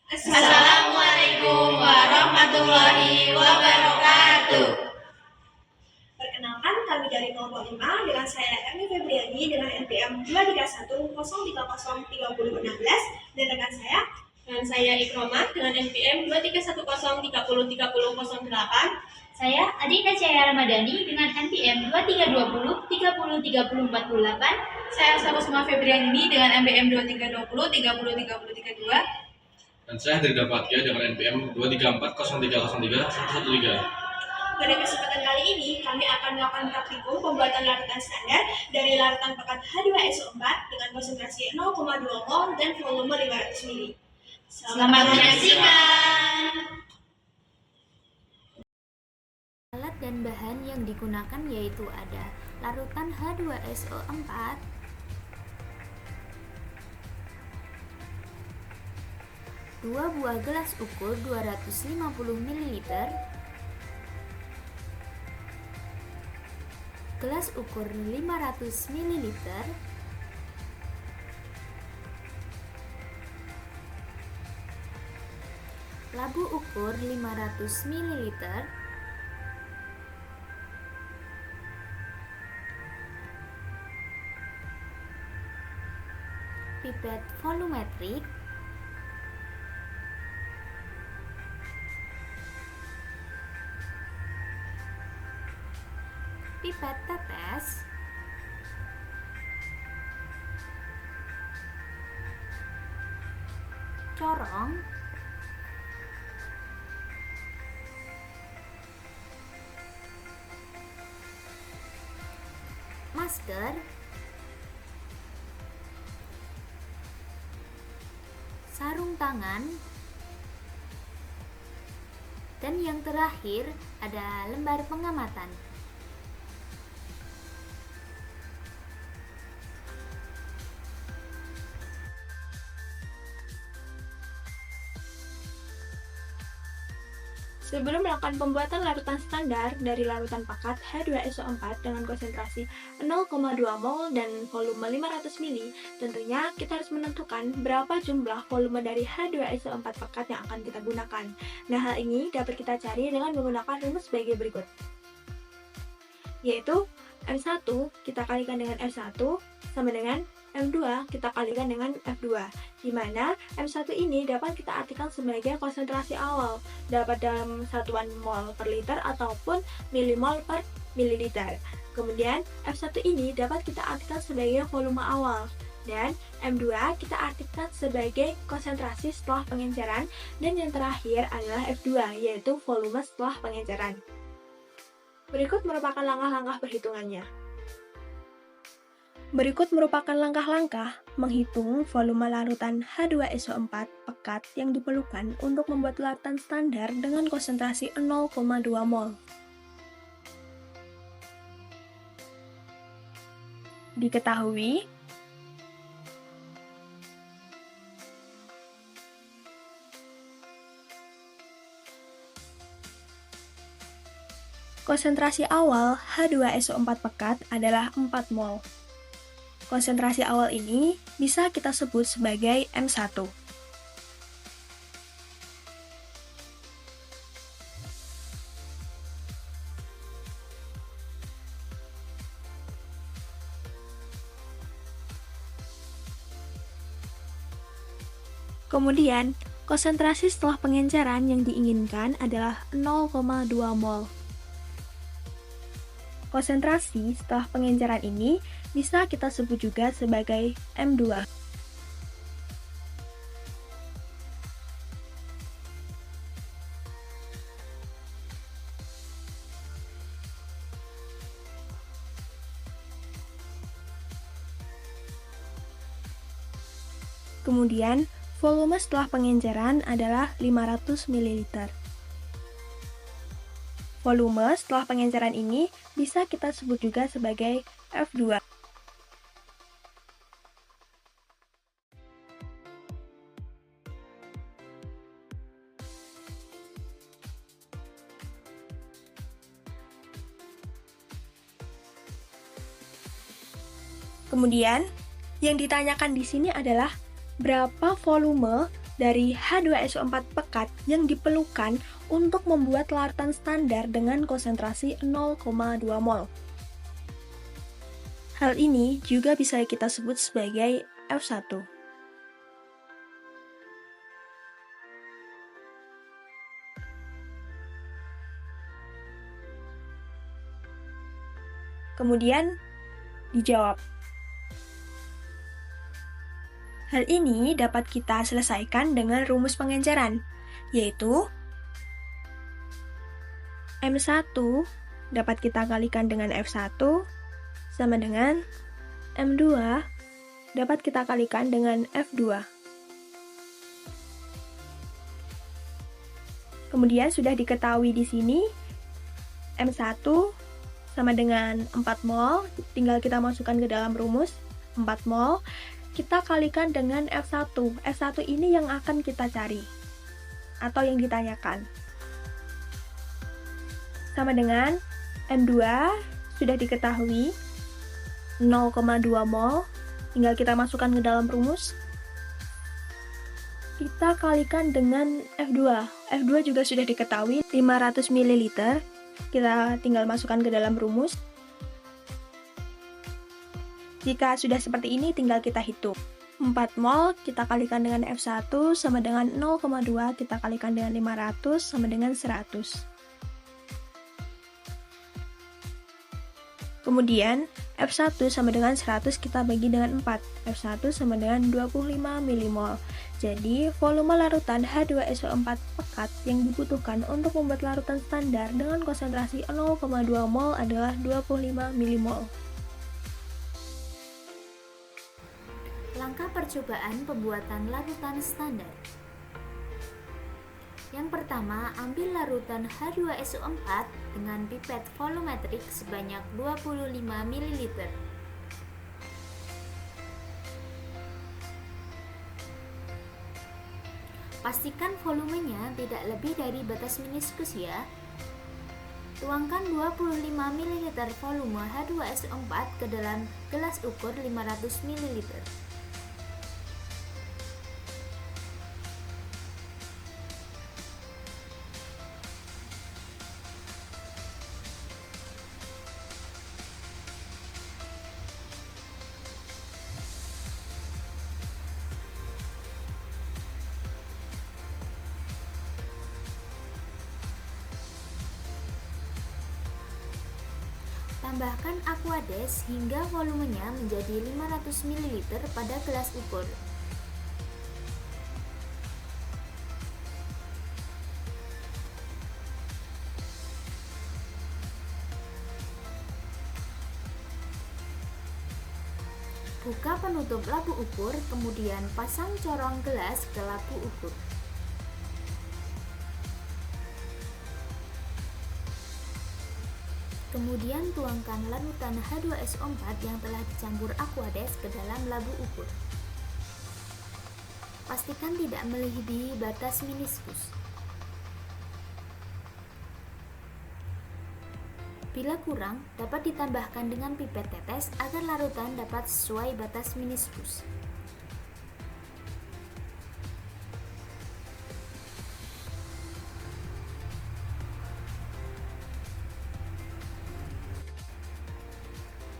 Assalamualaikum warahmatullahi wabarakatuh. Perkenalkan, kami dari kelompok 5 dengan saya Erni Febriani dengan NPM 231 030 3016 dan rekan saya dengan saya Ikromah dengan NPM 2310303008. Saya Adinda Cahaya Ramadhani dengan NPM 2320 30 30 48. Saya Sabusma Febriani dengan NPM 2320 30 30 32. Dan saya Hendrida Fathia dengan NPM 2340303 Pada kesempatan kali ini, kami akan melakukan praktikum pembuatan larutan standar dari larutan pekat H2SO4 dengan konsentrasi 0,2 mol dan volume 500 ml. Selamat menyaksikan. Alat dan bahan yang digunakan yaitu ada larutan H2SO4, dua buah gelas ukur 250 ml, gelas ukur 500 ml, labu ukur 500 ml, pipet volumetrik, pipet tetes, corong, masker, sarung tangan, dan yang terakhir ada lembar pengamatan. Sebelum melakukan pembuatan larutan standar dari larutan pekat H2SO4 dengan konsentrasi 0,2 mol dan volume 500 ml, tentunya kita harus menentukan berapa jumlah volume dari H2SO4 pekat yang akan kita gunakan. Nah, hal ini dapat kita cari dengan menggunakan rumus sebagai berikut. Yaitu M1 kita kalikan dengan F1 sama dengan M2 kita kalikan dengan F2, di mana M1 ini dapat kita artikan sebagai konsentrasi awal, dapat dalam satuan mol per liter ataupun milimol per mililiter. Kemudian F1 ini dapat kita artikan sebagai volume awal, dan M2 kita artikan sebagai konsentrasi setelah pengenceran, dan yang terakhir adalah F2, yaitu volume setelah pengenceran. Berikut merupakan langkah-langkah perhitungannya. Berikut merupakan langkah-langkah menghitung volume larutan H2SO4 pekat yang diperlukan untuk membuat larutan standar dengan konsentrasi 0,2 mol. Diketahui konsentrasi awal H2SO4 pekat adalah 4 mol. Konsentrasi awal ini bisa kita sebut sebagai M1. Kemudian, konsentrasi setelah pengenceran yang diinginkan adalah 0,2 mol. Konsentrasi setelah pengenceran ini bisa kita sebut juga sebagai M2. Kemudian, volume setelah pengenceran adalah 500 ml. Volume setelah pengenceran ini bisa kita sebut juga sebagai F2. Kemudian, yang ditanyakan di sini adalah berapa volume dari H2SO4 pekat yang diperlukan untuk membuat larutan standar dengan konsentrasi 0,2 mol. Hal ini juga bisa kita sebut sebagai F1. Kemudian dijawab. Hal ini dapat kita selesaikan dengan rumus pengenceran, yaitu M1 dapat kita kalikan dengan F1 sama dengan M2 dapat kita kalikan dengan F2. Kemudian sudah diketahui di sini M1 sama dengan 4 mol, tinggal kita masukkan ke dalam rumus 4 mol. Kita kalikan dengan F1. F1 ini yang akan kita cari atau yang ditanyakan. Sama dengan M2 sudah diketahui 0,2 mol, tinggal kita masukkan ke dalam rumus. Kita kalikan dengan F2. F2 juga sudah diketahui 500 ml. Kita tinggal masukkan ke dalam rumus. Jika sudah seperti ini, tinggal kita hitung. 4 mol kita kalikan dengan F1 sama dengan 0,2 kita kalikan dengan 500 sama dengan 100. Kemudian F1 sama dengan 100 kita bagi dengan 4. F1 sama dengan 25 mmol. Jadi, volume larutan H2SO4 pekat yang dibutuhkan untuk membuat larutan standar dengan konsentrasi 0,2 mol adalah 25 mmol. Langkah percobaan pembuatan larutan standar. Yang pertama, ambil larutan H2SO4 dengan pipet volumetrik sebanyak 25 ml. Pastikan volumenya tidak lebih dari batas meniskus ya. Tuangkan 25 ml volume H2SO4 ke dalam gelas ukur 500 ml. Tambahkan Aquades hingga volumenya menjadi 500 ml pada gelas ukur. Buka penutup labu ukur, kemudian pasang corong gelas ke labu ukur. Kemudian tuangkan larutan H2SO4 yang telah dicampur Aquades ke dalam labu ukur. Pastikan tidak melebihi batas meniskus. Bila kurang, dapat ditambahkan dengan pipet tetes agar larutan dapat sesuai batas meniskus.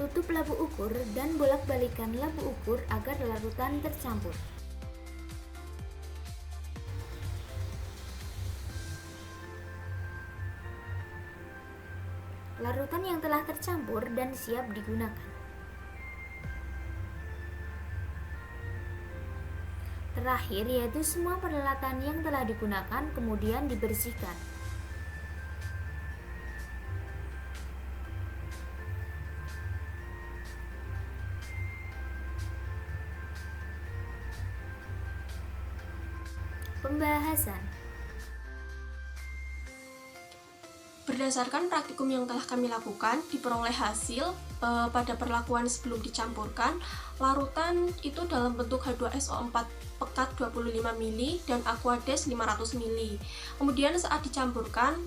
Tutup labu ukur dan bolak-balikan labu ukur agar larutan tercampur. Larutan yang telah tercampur dan siap digunakan. Terakhir yaitu semua peralatan yang telah digunakan kemudian dibersihkan. Pembahasan. Berdasarkan praktikum yang telah kami lakukan, diperoleh hasil pada perlakuan sebelum dicampurkan, larutan itu dalam bentuk H2SO4 pekat 25 ml dan Aquades 500 ml. Kemudian saat dicampurkan,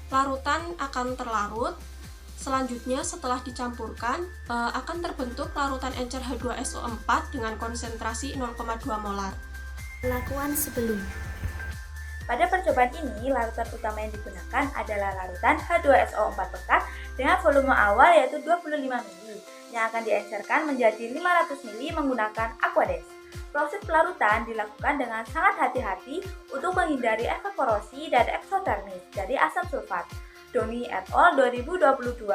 larutan akan terlarut. Selanjutnya setelah dicampurkan, akan terbentuk larutan encer H2SO4 dengan konsentrasi 0,2 molar. Perlakuan sebelum. Pada percobaan ini, larutan utama yang digunakan adalah larutan H2SO4 pekat dengan volume awal yaitu 25 ml yang akan diencerkan menjadi 500 ml menggunakan Aquades. Proses pelarutan dilakukan dengan sangat hati-hati untuk menghindari efek korosi dan eksotermis dari asam sulfat. Doni et al. 2022.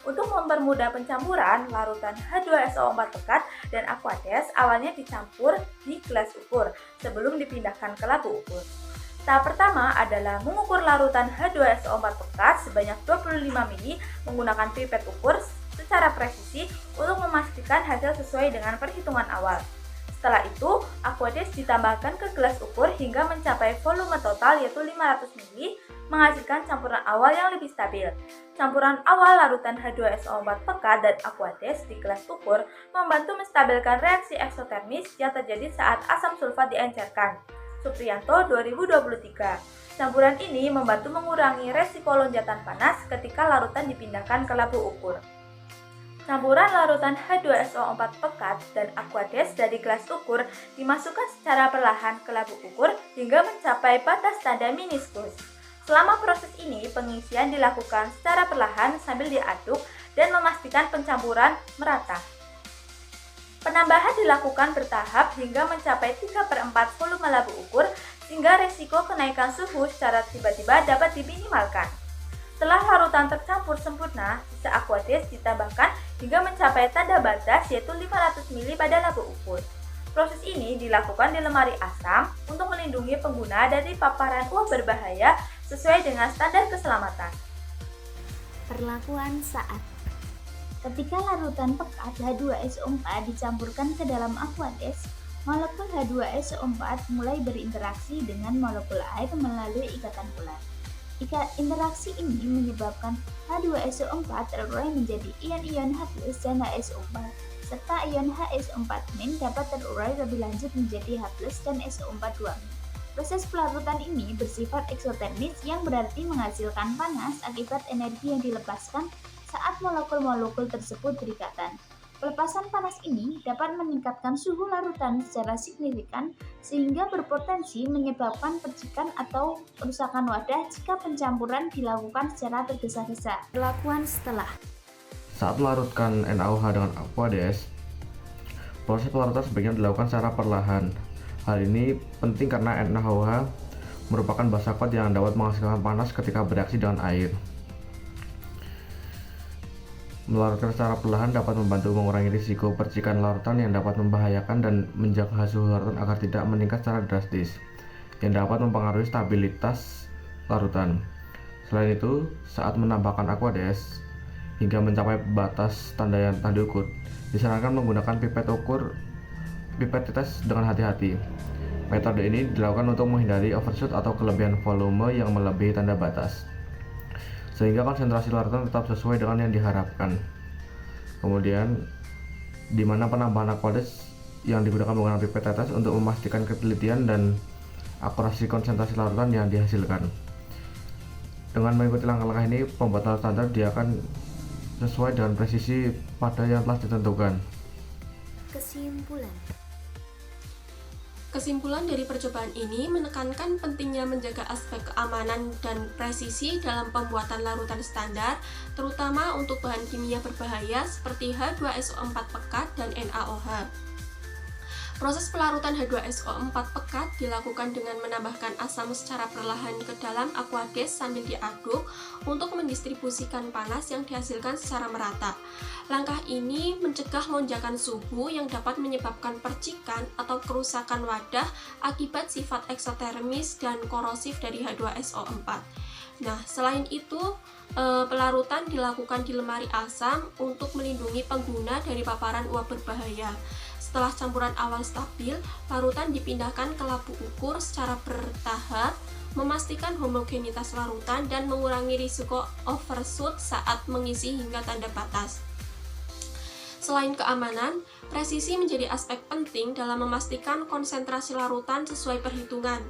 Untuk mempermudah pencampuran, larutan H2SO4 pekat dan Aquades awalnya dicampur di gelas ukur sebelum dipindahkan ke labu ukur. Tahap pertama adalah mengukur larutan H2SO4 pekat sebanyak 25 ml menggunakan pipet ukur secara presisi untuk memastikan hasil sesuai dengan perhitungan awal. Setelah itu, Aquades ditambahkan ke gelas ukur hingga mencapai volume total yaitu 500 ml, menghasilkan campuran awal yang lebih stabil. Campuran awal larutan H2SO4 pekat dan Aquades di gelas ukur membantu menstabilkan reaksi eksotermis yang terjadi saat asam sulfat diencerkan. Supriyanto 2023. Campuran ini membantu mengurangi resiko lonjakan panas ketika larutan dipindahkan ke labu ukur. Campuran larutan H2SO4 pekat dan Aquades dari gelas ukur dimasukkan secara perlahan ke labu ukur hingga mencapai batas tanda meniskus. Selama proses ini, pengisian dilakukan secara perlahan sambil diaduk dan memastikan pencampuran merata. Penambahan dilakukan bertahap hingga mencapai 3/4 volume labu ukur sehingga resiko kenaikan suhu secara tiba-tiba dapat diminimalkan. Setelah larutan tercampur sempurna, sisa Aquades ditambahkan hingga mencapai tanda batas yaitu 500 ml pada labu ukur. Proses ini dilakukan di lemari asam untuk melindungi pengguna dari paparan uap berbahaya sesuai dengan standar keselamatan. Perlakuan saat. Ketika larutan pekat H2SO4 dicampurkan ke dalam Aquades, molekul H2SO4 mulai berinteraksi dengan molekul air melalui ikatan polar. Interaksi ini menyebabkan H2SO4 terurai menjadi ion-ion H+ dan HSO4, serta ion HSO4- dapat terurai lebih lanjut menjadi H+ dan SO4 2-. Proses pelarutan ini bersifat eksotermis yang berarti menghasilkan panas akibat energi yang dilepaskan saat molekul-molekul tersebut berikatan. Pelepasan panas ini dapat meningkatkan suhu larutan secara signifikan sehingga berpotensi menyebabkan percikan atau kerusakan wadah jika pencampuran dilakukan secara tergesa-gesa. Perlakuan setelah. Saat melarutkan NaOH dengan Aquades, proses pelarutan sebaiknya dilakukan secara perlahan. Hal ini penting karena NaOH merupakan basa kuat yang dapat menghasilkan panas ketika bereaksi dengan air. Melarutkan secara perlahan dapat membantu mengurangi risiko percikan larutan yang dapat membahayakan dan menjaga suhu larutan agar tidak meningkat secara drastis, yang dapat mempengaruhi stabilitas larutan. Selain itu, saat menambahkan Aquades hingga mencapai batas tanda yang telah diukur, disarankan menggunakan pipet tetes dengan hati-hati. Metode ini dilakukan untuk menghindari overshoot atau kelebihan volume yang melebihi tanda batas, sehingga konsentrasi larutan tetap sesuai dengan yang diharapkan. Kemudian, di mana penambahan Aquades yang digunakan menggunakan pipet tetes untuk memastikan ketelitian dan akurasi konsentrasi larutan yang dihasilkan. Dengan mengikuti langkah-langkah ini, pembuatan standar dia akan sesuai dengan presisi pada yang telah ditentukan. Kesimpulan dari percobaan ini menekankan pentingnya menjaga aspek keamanan dan presisi dalam pembuatan larutan standar, terutama untuk bahan kimia berbahaya seperti H2SO4 pekat dan NaOH. Proses pelarutan H2SO4 pekat dilakukan dengan menambahkan asam secara perlahan ke dalam Aquades sambil diaduk untuk mendistribusikan panas yang dihasilkan secara merata. Langkah ini mencegah lonjakan suhu yang dapat menyebabkan percikan atau kerusakan wadah akibat sifat eksotermis dan korosif dari H2SO4. Nah, selain itu, pelarutan dilakukan di lemari asam untuk melindungi pengguna dari paparan uap berbahaya. Setelah campuran awal stabil, larutan dipindahkan ke labu ukur secara bertahap, memastikan homogenitas larutan dan mengurangi risiko overshoot saat mengisi hingga tanda batas. Selain keamanan, presisi menjadi aspek penting dalam memastikan konsentrasi larutan sesuai perhitungan.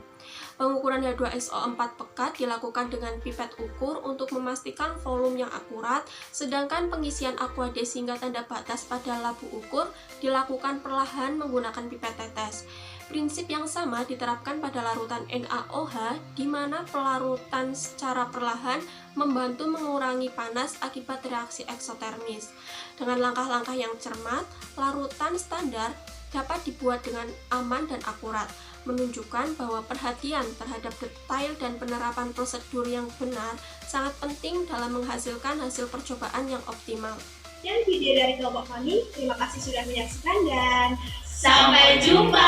Pengukuran H2SO4 pekat dilakukan dengan pipet ukur untuk memastikan volume yang akurat, sedangkan pengisian Aquades hingga tanda batas pada labu ukur dilakukan perlahan menggunakan pipet tetes. Prinsip yang sama diterapkan pada larutan NaOH, di mana pelarutan secara perlahan membantu mengurangi panas akibat reaksi eksotermis. Dengan langkah-langkah yang cermat, larutan standar dapat dibuat dengan aman dan akurat, menunjukkan bahwa perhatian terhadap detail dan penerapan prosedur yang benar sangat penting dalam menghasilkan hasil percobaan yang optimal. Sekian video dari kelompok kami. Terima kasih sudah menyaksikan dan Sampai jumpa.